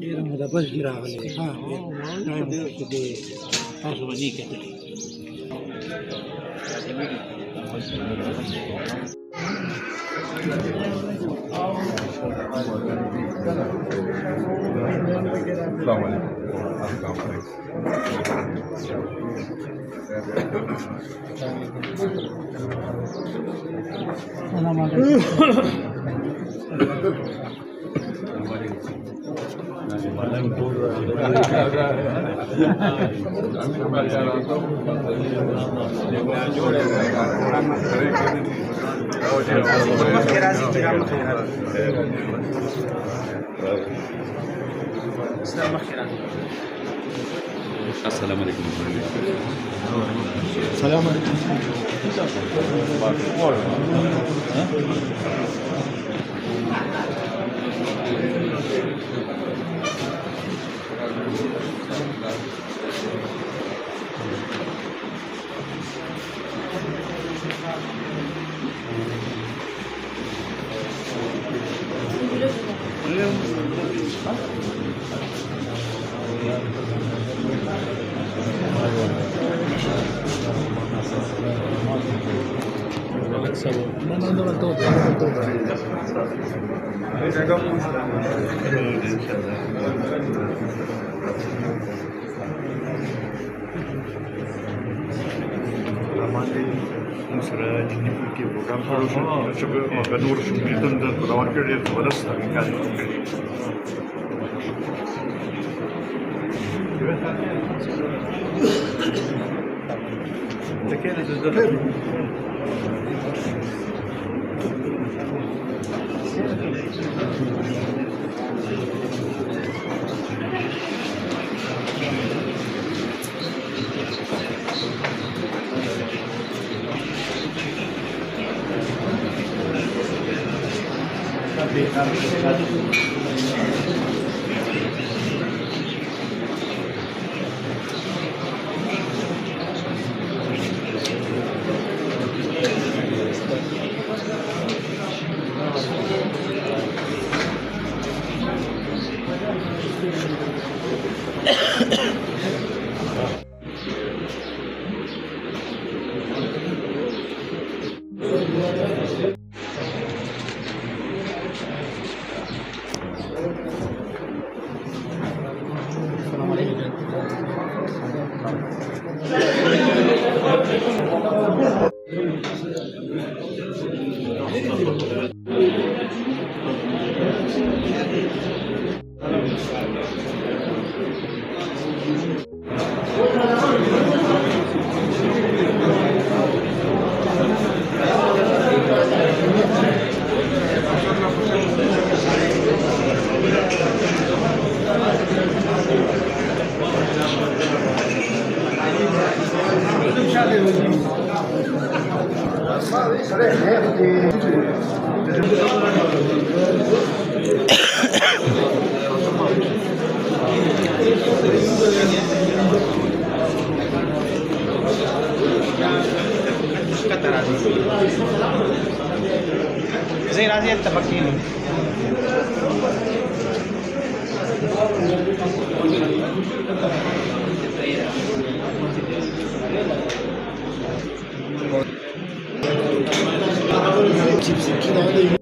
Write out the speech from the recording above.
ډېره موده بس دي راغلی ها ټایم چې دی تاسو به دې کتلي السلام علیکم سلام علیکم السلام عليكم. السلام عليكم. سره جدي کې پروګرام شروع شو چې په نور شو ملتون د روان کړي د ولست امریکا دی ته کې نه زده زي راضي اتفقين Чипсы кидали.